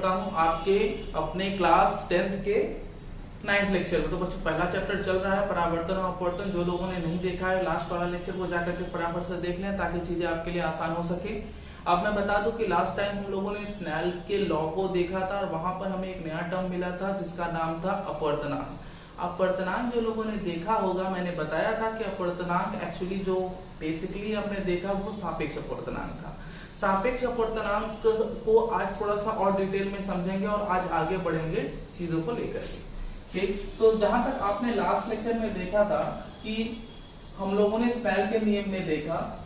करता हूं आपके अपने क्लास 10th के 9th लेक्चर में। तो बच्चों पहला चैप्टर चल रहा है परावर्तन और अपवर्तन। जो लोगों ने नहीं देखा है लास्ट वाला लेक्चर वो जाकर के फटाफट से देख लें ताकि चीजें आपके लिए आसान हो सके। अब मैं बता दूं कि लास्ट टाइम हम लोगों ने स्नेल के लॉ को देखा था और वहां पर हमें एक नया टर्म मिला था जिसका नाम था अपवर्तनांक। अपवर्तनांक जो लोगों ने देखा होगा, मैंने बताया था कि अपवर्तनांक एक्चुअली जो बेसिकली हमने देखा वो सापेक्ष अपवर्तनांक था। सापेक्ष अपवर्तनांक को आज थोड़ा सा और डिटेल में समझेंगे और आज आगे बढ़ेंगे चीजों को लेकर के। ठीक, तो जहां तक आपने लास्ट लेक्चर में देखा था कि हम लोगों ने स्नेल के नियम में देखा,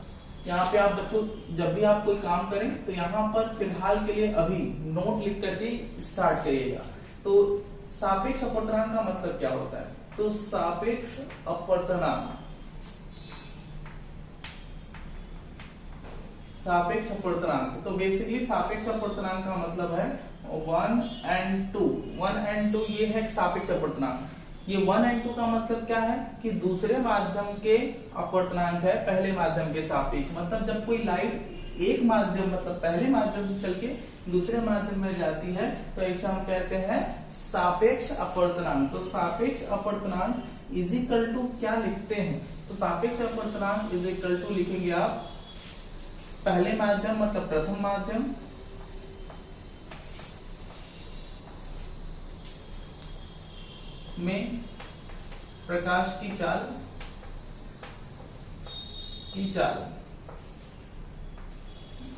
यहाँ पे आप बच्चों जब भी आप कोई काम करें तो यहाँ पर फिलहाल के लिए अभी नोट लिख करके स्टार्ट करिएगा। तो सापेक्ष अपवर्तनांक का मतलब क्या होता है? तो सापेक्ष अपवर्तनांक, सापेक्ष अपवर्तनांक तो बेसिकली सापेक्ष अपवर्तनांक का मतलब है 1 and 2। 1 and 2 ये है सापेक्ष अपवर्तनांक। ये 1 and 2 का मतलब क्या है कि दूसरे माध्यम के अपवर्तनांक है पहले माध्यम के सापेक्ष। मतलब जब कोई लाइट एक माध्यम मतलब पहले माध्यम से चल के दूसरे माध्यम में जाती है तो ऐसा हम कहते हैं सापेक्ष अपवर्तनांक। तो सापेक्ष अपवर्तनांक इज इक्वल टू क्या लिखते हैं? तो सापेक्ष अपवर्तनांक इज इक्वल टू लिखेंगे आप पहले माध्यम मतलब प्रथम माध्यम में प्रकाश की चाल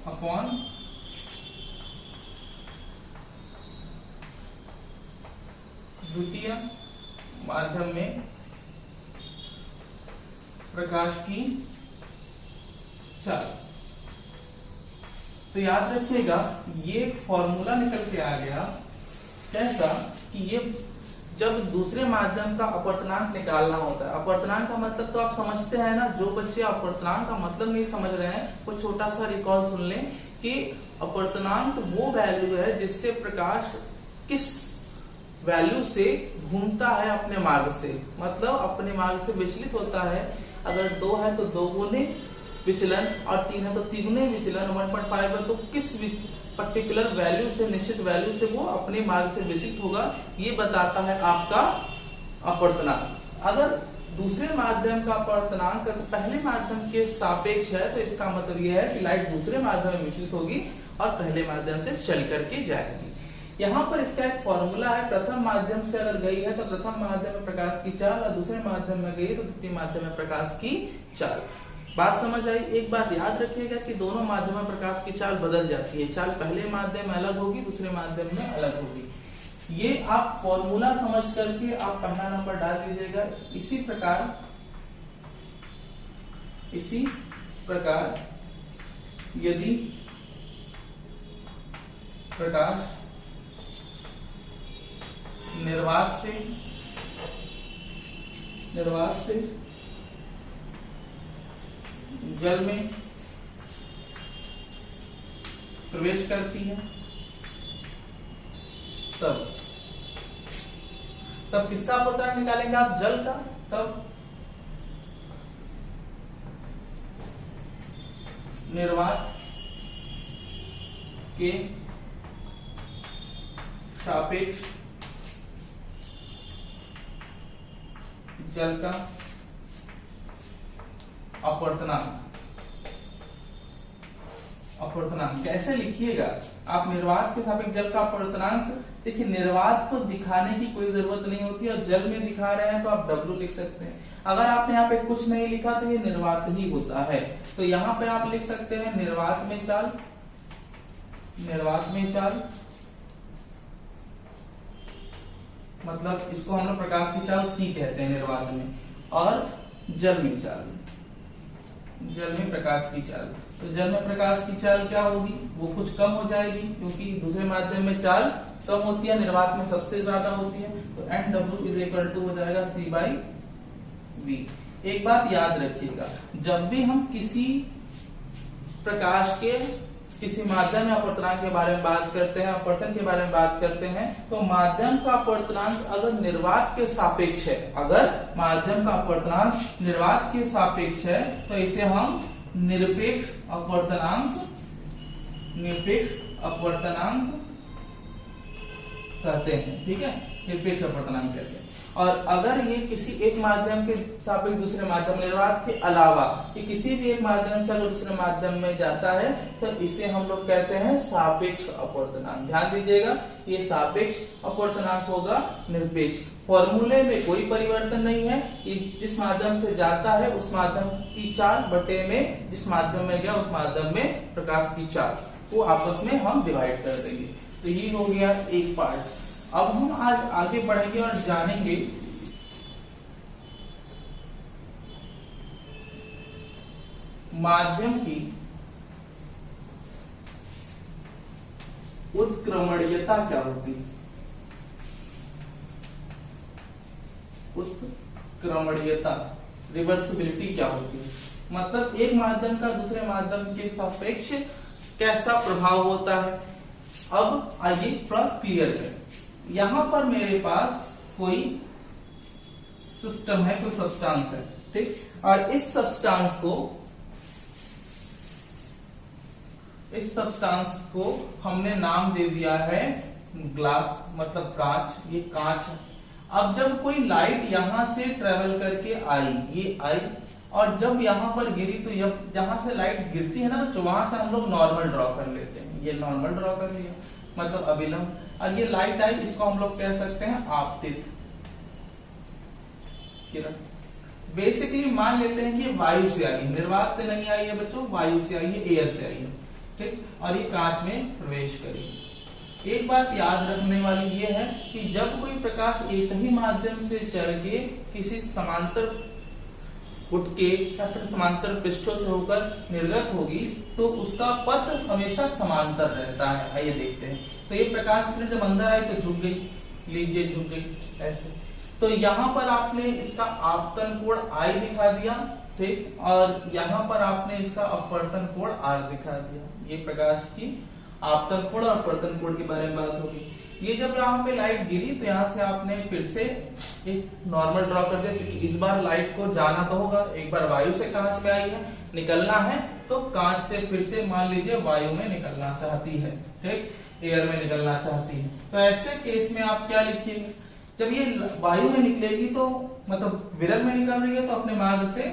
अपॉन द्वितीय माध्यम में प्रकाश की चाल। तो याद रखिएगा ये फॉर्मूला निकल के आ गया कैसा कि ये जब दूसरे माध्यम का अपवर्तनांक निकालना होता है। अपवर्तनांक का मतलब तो आप समझते हैं ना। जो बच्चे अपवर्तनांक का मतलब नहीं समझ रहे हैं वो छोटा सा रिकॉल सुन लें कि अपवर्तनांक वो वैल्यू है जिससे प्रकाश किस वैल्यू से घूमता है अपने मार्ग से, मतलब अपने मार्ग से विचलित होता है। अगर 2 है तो 2 गुने विचलन और 3 है तो 3 गुने विचलन, 1.5 है तो किस पर्टिकुलर वैल्यू से, निश्चित वैल्यू से वो अपने मार्ग से विचलित होगा, ये बताता है आपका अपवर्तनांक। अगर दूसरे माध्यम का अपवर्तनांक पहले माध्यम के सापेक्ष है तो इसका मतलब यह है कि लाइट दूसरे माध्यम में विचलित होगी और पहले माध्यम से चल करके जाएगी। यहाँ पर इसका एक फॉर्मूला है, प्रथम माध्यम से अगर गई है तो प्रथम माध्यम में प्रकाश की चाल और दूसरे माध्यम में गई तो द्वितीय माध्यम में प्रकाश की चाल। बात समझ आई? एक बात याद रखिएगा कि दोनों माध्यम में प्रकाश की चाल बदल जाती है। चाल पहले माध्यम में अलग होगी, दूसरे माध्यम में अलग होगी। ये आप फॉर्मूला समझ करके आप पहला नंबर डाल दीजिएगा। इसी प्रकार यदि प्रकाश निर्वात से जल में प्रवेश करती है तब किसका अपवर्तनांक निकालेंगे आप? जल का। तब निर्वात के सापेक्ष जल का अपवर्तनांक कैसे लिखिएगा आप? निर्वात के सापेक्ष जल का अपवर्तनांक। देखिए निर्वात को दिखाने की कोई जरूरत नहीं होती और जल में दिखा रहे हैं तो आप W लिख सकते हैं। अगर आपने यहाँ पे कुछ नहीं लिखा तो ये निर्वात ही होता है। तो यहाँ पे आप लिख सकते हैं निर्वात में चाल मतलब इसको हम लोग प्रकाश की चाल C कहते हैं निर्वात में, और जल में प्रकाश की चाल। तो जल में प्रकाश की चाल क्या होगी? वो कुछ कम हो जाएगी क्योंकि दूसरे माध्यम में चाल कम होती है, निर्वात में सबसे ज्यादा होती है। तो NW इज इक्वल टू हो जाएगा C/V। एक बात याद रखिएगा, जब भी हम किसी प्रकाश के किसी माध्यम में अपवर्तनांक के बारे में बात करते हैं, अपवर्तन के बारे में बात करते हैं, तो माध्यम का अपवर्तनांक अगर निर्वात के सापेक्ष है, अगर माध्यम का अपवर्तनांक निर्वात के सापेक्ष है तो इसे हम निरपेक्ष अपवर्तनांक कहते हैं, ठीक है, निरपेक्ष अपवर्तनांक कहते हैं। और अगर ये किसी एक माध्यम के सापेक्ष दूसरे माध्यम निर्वात के अलावा ये किसी भी एक माध्यम से अगर दूसरे माध्यम में जाता है तो इसे हम लोग कहते हैं सापेक्ष अपवर्तनांक। ध्यान दीजिएगा, ये सापेक्ष अपवर्तनांक होगा निरपेक्ष। फॉर्मूले में कोई परिवर्तन नहीं है, जिस माध्यम से जाता है उस माध्यम की चाल बटे में जिस माध्यम में गया उस माध्यम में प्रकाश की चाल को आपस में हम डिवाइड कर देंगे। तो ये हो गया एक पार्ट। अब हम आज आगे बढ़ेंगे और जानेंगे माध्यम की उत्क्रमणीयता क्या होती है। उत्क्रमणीयता, रिवर्सिबिलिटी क्या होती है, मतलब एक माध्यम का दूसरे माध्यम के सापेक्ष कैसा प्रभाव होता है। अब आइए थोड़ा क्लियर करें। यहां पर मेरे पास कोई सिस्टम है, कोई सब्सटेंस है, ठीक, और इस सब्सटेंस को हमने नाम दे दिया है ग्लास, मतलब कांच, ये कांच है। अब जब कोई लाइट यहां से ट्रेवल करके आई, ये आई, और जब यहां पर गिरी तो जहां से लाइट गिरती है ना बच्चों, वहां से हम लोग नॉर्मल ड्रॉ कर लेते हैं। ये नॉर्मल ड्रॉ कर लिया, मतलब अभिलंब। और ये लाइट आई, इसको हम लोग कह सकते हैं आपतित किरण। बेसिकली मान लेते हैं कि वायु से आई, निर्वात से नहीं आई है बच्चों, वायु से आई है, एयर से आई है, ठीक, और ये कांच में प्रवेश करी। एक बात याद रखने वाली ये है कि जब कोई प्रकाश एक ही माध्यम से चल के किसी समांतर उठ के या फिर समांतर पृष्ठों से होकर निर्गत होगी तो उसका पथ हमेशा समांतर रहता है। आइए देखते हैं। तो ये प्रकाश किरण जब अंदर आई तो झुक गई, लीजिए झुक गई ऐसे। तो यहाँ पर आपने इसका आपतन कोण I दिखा दिया, ठीक, और यहाँ पर आपने इसका अपवर्तन कोण R दिखा दिया। ये प्रकाश की आपतन कोण और अपवर्तन कोण के बारे में बात होगी। ये जब यहाँ पे लाइट गिरी तो यहाँ से आपने फिर से एक नॉर्मल ड्रॉ कर दिया, क्योंकि इस बार लाइट को जाना तो होगा। एक बार वायु से कांच में आई है, निकलना है तो कांच से फिर से मान लीजिए वायु में निकलना चाहती है, ठीक, एयर में निकलना चाहती है। तो ऐसे केस में आप क्या लिखिएगा, जब ये वायु में निकलेगी तो मतलब विरल में निकल रही है तो अपने मार्ग से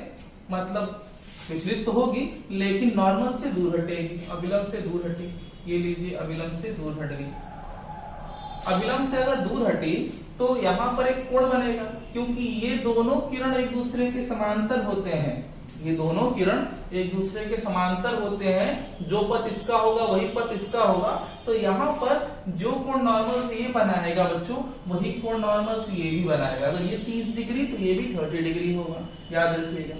मतलब विचलित तो होगी लेकिन नॉर्मल से दूर हटेगी, अभिलंब से दूर हटेगी। ये लीजिए अभिलंब से दूर हट गई। अभिलंब से अगर दूर हटी तो यहाँ पर एक कोण बनेगा, क्योंकि ये दोनों किरण एक दूसरे के समांतर होते हैं। ये दोनों किरण एक दूसरे के समांतर होते हैं, जो पथ इसका होगा वही पथ इसका होगा। तो यहाँ पर जो कोण नॉर्मल से ये बनाएगा बच्चों, वही कोण नॉर्मल से ये भी बनाएगा। अगर ये 30 डिग्री तो ये भी 30 डिग्री होगा, याद रखिएगा।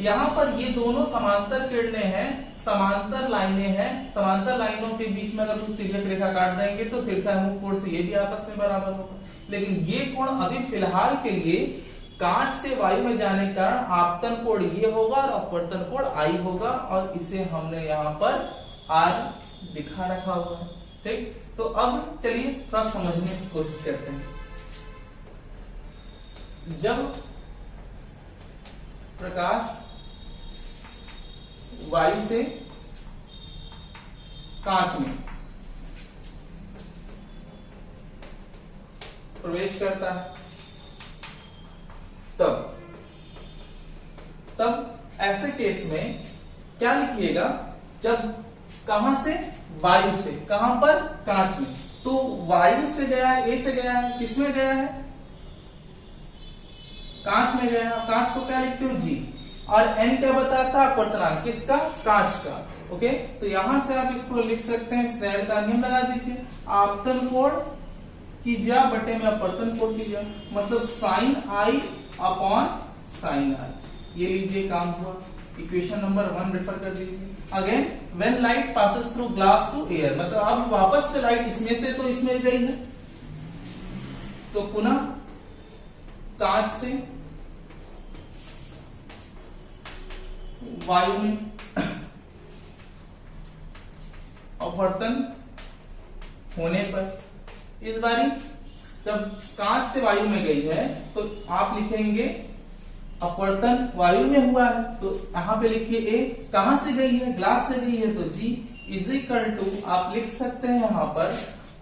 यहाँ पर ये दोनों समांतर किरणें हैं, समांतर लाइनें हैं। समांतर लाइनों के बीच में अगर कुछ तिर्यक रेखा काट देंगे तो शीर्षाभिमुख कोण से ये भी आपस में बराबर होगा। लेकिन ये कोण अभी फिलहाल के लिए कांच से वायु में जाने का आपतन कोण ये होगा और अपवर्तन कोण I होगा, और इसे हमने यहाँ पर R दिखा रखा हुआ है, ठीक। तो अब चलिए थोड़ा समझने की कोशिश करते हैं। जब प्रकाश वायु से कांच में प्रवेश करता है तब ऐसे केस में क्या लिखिएगा, जब कहां से, वायु से, कहां पर, कांच में। तो वायु से गया है, ए से गया है, किसमें गया है, कांच में गया है। कांच को क्या लिखते हो, G, और N क्या बताता है, अपवर्तनांक किसका, कांच का। ओके, तो यहां से आप इसको लिख सकते हैं, स्नेल का नियम लगा दीजिए, आपतन कोण कीजिए बटे में अपवर्तन कोण कीजिए, मतलब sine I upon sine R। ये लीजिए काम हुआ। इक्वेशन नंबर 1 रेफर कर दीजिए। Again when light passes through glass to air, मतलब अब वापस से लाइट इसमें से तो इसमें गई है, तो पुनः कांच से वायु में अपवर्तन होने पर, इस बारी जब कांच से वायु में गई है तो आप लिखेंगे अपवर्तन वायु में हुआ है, तो यहां पे लिखिए ए, कहां से गई है, ग्लास से गई है, तो G इज इक्वल टू आप लिख सकते हैं यहां पर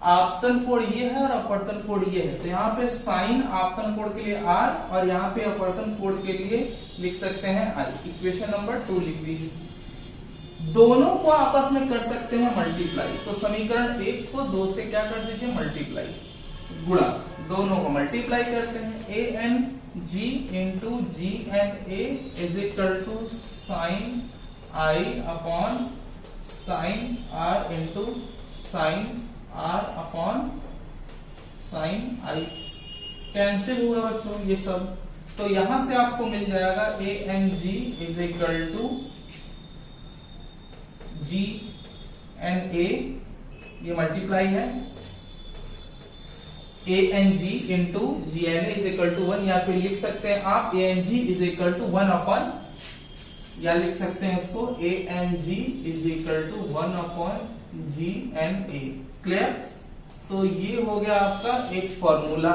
आपतन कोण ये है और अपवर्तन कोण ये है, तो यहाँ पे साइन आपतन कोण के लिए R और यहाँ पे अपवर्तन कोण के लिए लिख सकते हैं I। इक्वेशन नंबर 2 लिख दीजिए। दोनों को आपस में कर सकते हैं मल्टीप्लाई, तो समीकरण 1 को 2 से क्या कर दीजिए मल्टीप्लाई, गुणा, दोनों को मल्टीप्लाई करते हैं। A N G into G N A is equal to sine I upon sine R into sine R upon sine I. Cancel हुआ बच्चों ये सब, तो यहां से आपको मिल जाएगा A N G is equal to G N A, ये मल्टीप्लाई है, A N G into G N A is equal to 1, या फिर लिख सकते हैं आप A N G is equal to 1 upon, या लिख सकते हैं इसको A N G is equal to 1 upon G N A. Clear? तो ये हो गया आपका एक फॉर्मूला,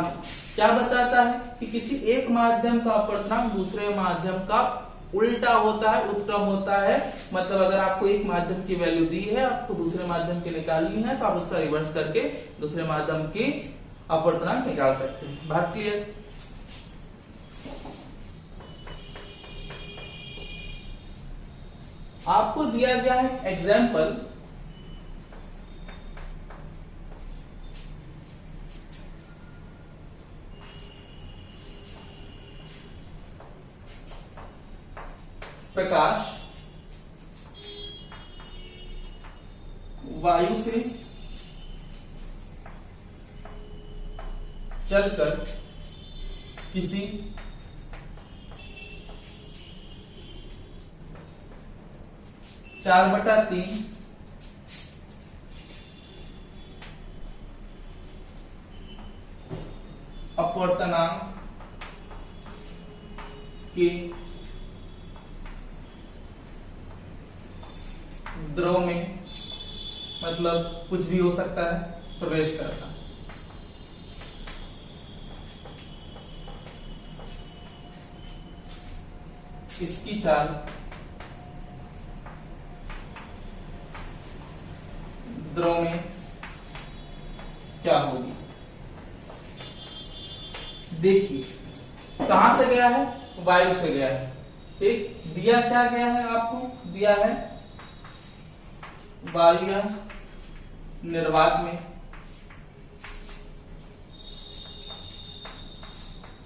क्या बताता है कि किसी एक माध्यम का अपवर्तनांक दूसरे माध्यम का उल्टा होता है, उत्क्रम होता है। मतलब अगर आपको एक माध्यम की वैल्यू दी है, आपको दूसरे माध्यम की निकालनी है, तो आप उसका रिवर्स करके दूसरे माध्यम की अपवर्तनांक निकाल सकते हैं। बात क्लियर? आपको दिया गया है एग्जाम्पल, प्रकाश वायु से चलकर किसी चार बटा तीन अपवर्तनांक के द्रव में, मतलब कुछ भी हो सकता है, प्रवेश करता है। इसकी चाल द्रव में क्या होगी? देखिए कहां से गया है, वायु से गया है। ठीक, दिया क्या गया है आपको, दिया है वायु या निर्वात में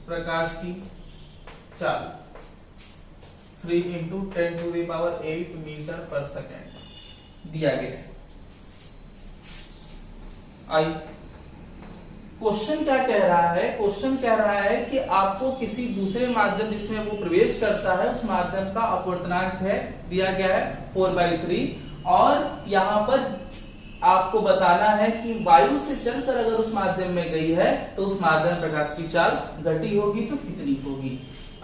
प्रकाश की चाल 3 इंटू 10⁸ मीटर पर सेकेंड दिया गया है। आई क्वेश्चन क्या कह रहा है, क्वेश्चन कह रहा है कि आपको किसी दूसरे माध्यम जिसमें वो प्रवेश करता है उस माध्यम का अपवर्तनांक है, दिया गया है 4/3, और यहां पर आपको बताना है कि वायु से चलकर अगर उस माध्यम में गई है तो उस माध्यम प्रकाश की चाल घटी होगी तो कितनी होगी।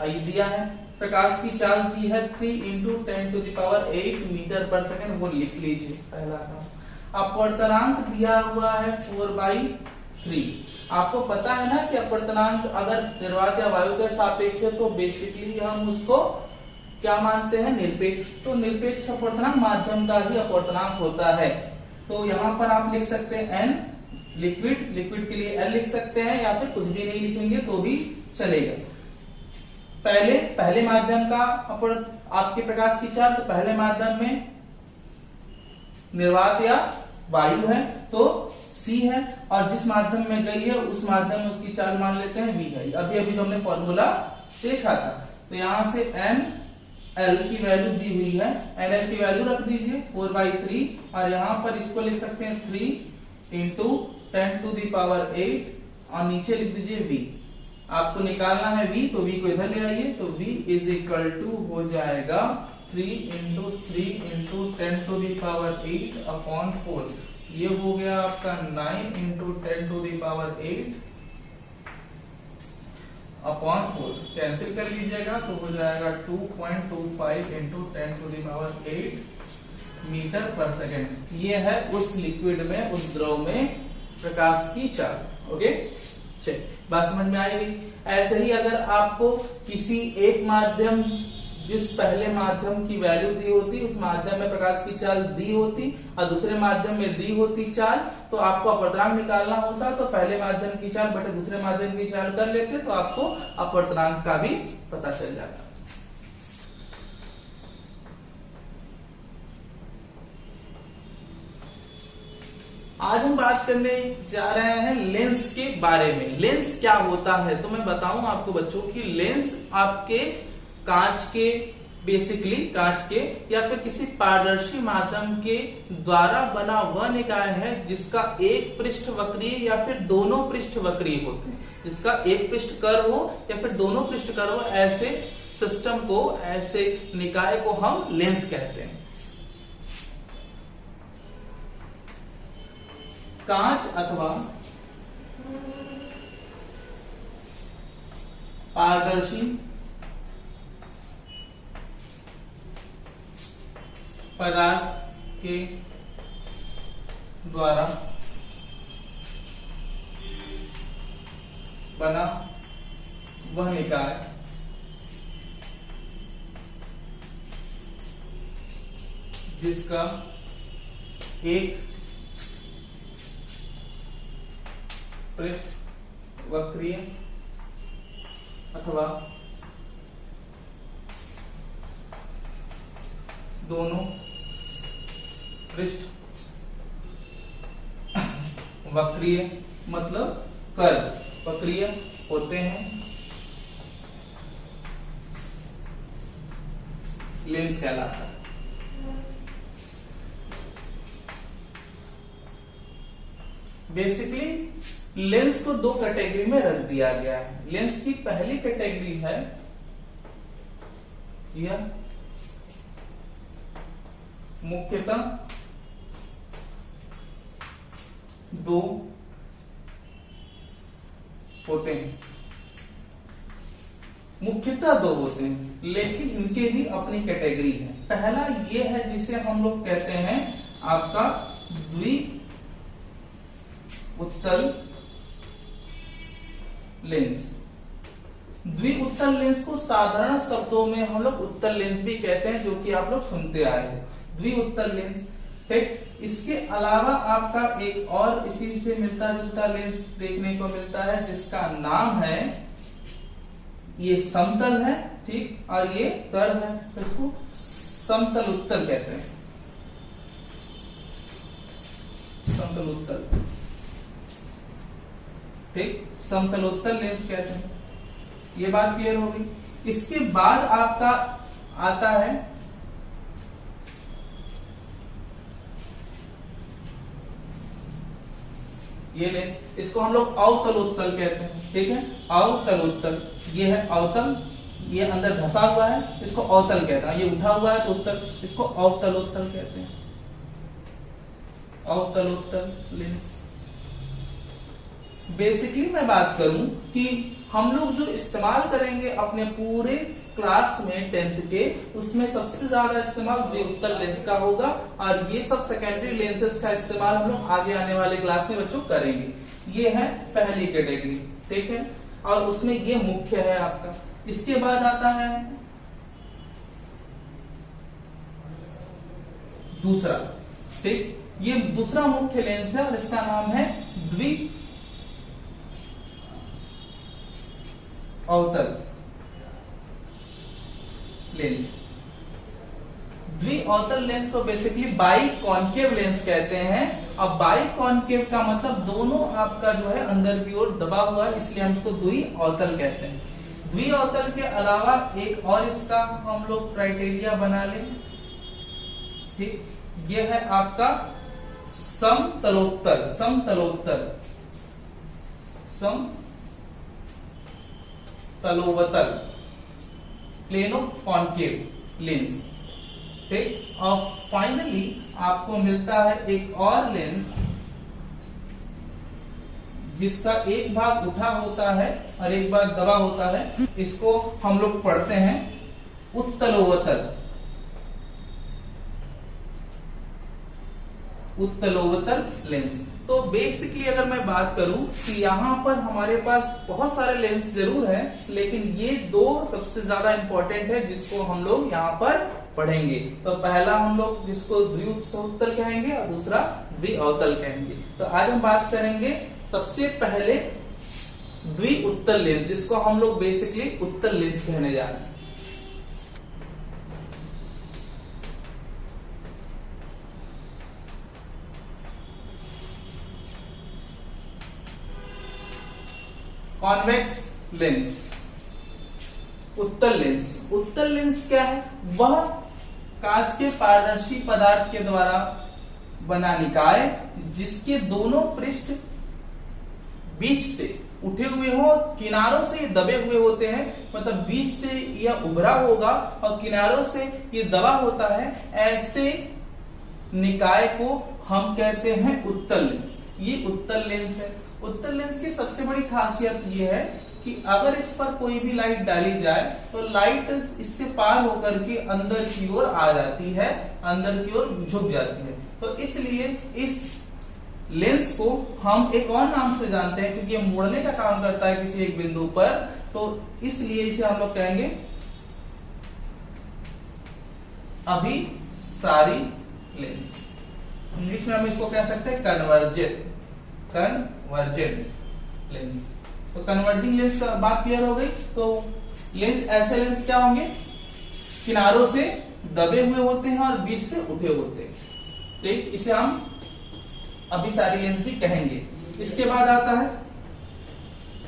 ये दिया है प्रकाश की चाल दी है 3 इंटू 10⁸ मीटर पर सेकेंड, वो लिख लीजिए पहला काम। अपवर्तनांक दिया हुआ है 4/3। आपको पता है ना कि अपवर्तनांक अगर निर्वात या वायु के सापेक्ष है तो बेसिकली हम उसको क्या मानते हैं, निरपेक्ष। तो निरपेक्ष अपवर्तनांक माध्यम का ही अपवर्तनांक होता है। तो यहां पर आप लिख सकते हैं n, लिक्विड, लिक्विड के लिए L लिख सकते हैं, या फिर कुछ भी नहीं लिखेंगे तो भी चलेगा। पहले माध्यम का आपके प्रकाश की चाल, तो पहले माध्यम में निर्वात या वायु है तो C है, और जिस माध्यम में गई है उस माध्यम में उसकी चाल मान लेते हैं V है। अभी अभी हमने फॉर्मूला देखा था। तो यहां से n L की वैल्यू दी हुई है, NL की वैल्यू रख दीजिए 4/3, और यहां पर इसको लिख सकते हैं 3 इंटू 10⁸, और नीचे लिख दीजिए V। आपको निकालना है V, तो V को इधर ले आइए, तो V इज इक्वल टू हो जाएगा 3 इंटू 3 इंटू 10⁸ अपॉन 4। ये हो गया आपका 9 इंटू 10⁸ अपॉन 4। कैंसिल कर लीजिएगा तो हो जाएगा 2.25 इंटू 10⁸ मीटर पर सेकेंड। ये है उस लिक्विड में, उस द्रव में प्रकाश की चाल। ओके, चलिए बात समझ में आएगी। ऐसे ही अगर आपको किसी एक माध्यम जिस पहले माध्यम की वैल्यू दी होती, उस माध्यम में प्रकाश की चाल दी होती और दूसरे माध्यम में दी होती चाल, तो आपको अपवर्तनांक निकालना होता, तो पहले माध्यम की चाल बटे दूसरे माध्यम की चाल कर लेते, तो आपको अपवर्तनांक का भी पता चल जाता। आज हम बात करने जा रहे हैं लेंस के बारे में। लेंस क्या होता है, तो मैं बताऊं आपको बच्चों कि लेंस आपके कांच के, बेसिकली कांच के या फिर किसी पारदर्शी माध्यम के द्वारा बना वह निकाय है जिसका एक पृष्ठ वक्रीय या फिर दोनों पृष्ठ वक्रीय होते हैं। जिसका एक पृष्ठ कर्व हो या फिर दोनों पृष्ठ कर्व हो, ऐसे सिस्टम को, ऐसे निकाय को हम लेंस कहते हैं। कांच अथवा पारदर्शी पदार्थ के द्वारा बना वह निकाय जिसका एक पृष्ठ वक्रीय अथवा दोनों पृष्ठ वक्रीय मतलब कर्व वक्रीय होते हैं, लेंस कहलाता है। बेसिकली लेंस को दो कैटेगरी में रख दिया गया है। लेंस की पहली कैटेगरी है यह मुख्यतः दो होते हैं, मुख्यतः दो होते हैं, लेकिन इनके भी अपनी कैटेगरी है। पहला ये है जिसे हम लोग कहते हैं आपका द्वि उत्तल लेंस। द्वि उत्तल लेंस को साधारण शब्दों में हम लोग उत्तल लेंस भी कहते हैं, जो कि आप लोग सुनते आए हो, द्वि उत्तल लेंस। ठीक, इसके अलावा आपका एक और इसी से मिलता जुलता लेंस देखने को मिलता है जिसका नाम है, ये समतल है, ठीक, और ये कर्व है, तो इसको समतल उत्तल कहते हैं, समतल उत्तल। ठीक, समतलोत्तल लेंस कहते हैं। ये बात क्लियर हो गई। इसके बाद आपका आता है ये लेंस, इसको हम लोग अवतलोत्तल कहते हैं। ठीक है, अवतलोत्तल, ये है अवतल, ये अंदर धसा हुआ है, इसको अवतल कहते हैं। ये उठा हुआ है तो उत्तल, इसको अवतलोत्तल कहते हैं, अवतलोत्तल लेंस। बेसिकली मैं बात करूं कि हम लोग जो इस्तेमाल करेंगे अपने पूरे क्लास में 10th के, उसमें सबसे ज्यादा इस्तेमाल द्विउत्तल लेंस का होगा, और ये सब सेकेंडरी लेंसेस का इस्तेमाल हम लोग आगे आने वाले क्लास में बच्चों करेंगे। ये है पहली कैटेगरी, ठीक है, और उसमें ये मुख्य है आपका। इसके बाद आता है दूसरा, ठीक, ये दूसरा मुख्य लेंस है और इसका नाम है द्वि अवतल लेंस। द्वि अवतल लेंस को बेसिकली बाई कॉन्केव लेंस कहते हैं। अब बाई कॉन्केव का मतलब दोनों आपका जो है अंदर की ओर दबा हुआ है, इसलिए हम इसको द्वि अवतल कहते हैं। द्वि अवतल के अलावा एक और इसका हम लोग क्राइटेरिया बना लें, ठीक, ये है आपका समतलोत्तल, समतलोत्तल, तलोवतल, प्लेनो कॉन्केव लेंस। ठीक, और फाइनली आपको मिलता है एक और लेंस जिसका एक भाग उठा होता है और एक भाग दबा होता है, इसको हम लोग पढ़ते हैं उत्तलोवतल, उत्तलोवतल लेंस। तो बेसिकली अगर मैं बात करूं कि यहाँ पर हमारे पास बहुत सारे लेंस जरूर हैं, लेकिन ये दो सबसे ज्यादा इंपॉर्टेंट है जिसको हम लोग यहाँ पर पढ़ेंगे। तो पहला हम लोग जिसको द्विउत्तल कहेंगे और दूसरा द्विअवतल कहेंगे। तो आज हम बात करेंगे सबसे पहले द्विउत्तल लेंस, जिसको हम लोग बेसिकली उत्तल लेंस कहने जा रहे हैं। कॉन्वेक्स लेंस, उत्तल लेंस। उत्तल लेंस क्या है? वह कांच के पारदर्शी पदार्थ के द्वारा बना निकाय जिसके दोनों पृष्ठ बीच से उठे हुए हो, किनारों से दबे हुए होते हैं। मतलब बीच से यह उभरा होगा और किनारों से ये दबा होता है। ऐसे निकाय को हम कहते हैं उत्तल लेंस। ये उत्तल लेंस है। उत्तल लेंस की सबसे बड़ी खासियत ये है कि अगर इस पर कोई भी लाइट डाली जाए तो लाइट इससे पार होकर के अंदर की ओर आ जाती है, अंदर की ओर झुक जाती है। तो इसलिए इस लेंस को हम एक और नाम से जानते हैं, क्योंकि ये मोड़ने का काम करता है किसी एक बिंदु पर, तो इसलिए इसे हम लोग कहेंगे अभिसारी लेंस। इंग्लिश में हम इसको कह सकते हैं कन्वर्जेंट लेंस। तो कन्वर्जिंग लेंस का बात क्लियर हो गई। तो लेंस, ऐसे लेंस क्या होंगे? किनारों से दबे हुए होते हैं और बीच से उठे होते हैं। ठीक, इसे हम अभिसारी लेंस भी कहेंगे। इसके बाद आता है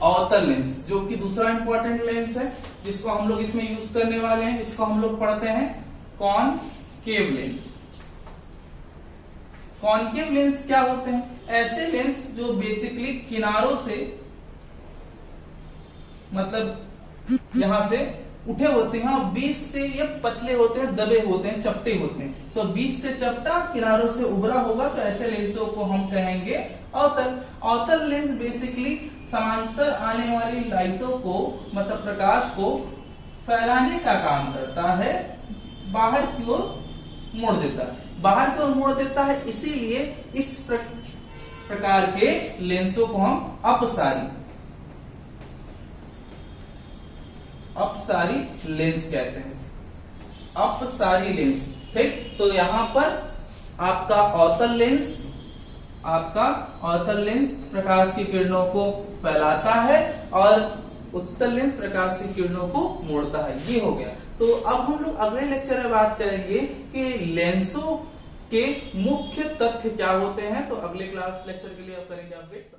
अवतल लेंस, जो कि दूसरा इंपॉर्टेंट लेंस है जिसको हम लोग इसमें यूज करने वाले हैं, जिसको हम लोग पढ़ते हैं कॉनकेव लेंस। कॉनकेव लेंस क्या होते हैं? ऐसे लेंस जो बेसिकली किनारों से, मतलब यहां से उठे होते हैं और बीच से ये पतले होते हैं, दबे होते हैं, चपटे होते हैं। तो बीच से चपटा, किनारों से उभरा होगा, तो ऐसे लेंसों को हम कहेंगे अवतल। अवतल लेंस बेसिकली समांतर आने वाली लाइटों को, मतलब प्रकाश को फैलाने का काम करता है, बाहर की ओर मोड़ देता है, बाहर की ओर मोड़ देता है। इसीलिए इस प्रकार के लेंसों को हम अपसारी लेंस कहते हैं। अपसारी लेंस। ठीक, तो यहां पर आपका अवतल लेंस प्रकाश की किरणों को फैलाता है और उत्तल लेंस प्रकाश की किरणों को मोड़ता है। ये हो गया। तो अब हम लोग अगले लेक्चर में बात करेंगे कि लेंसों के मुख्य तथ्य क्या होते हैं। तो अगले क्लास लेक्चर के लिए आप करेंगे अपडेट।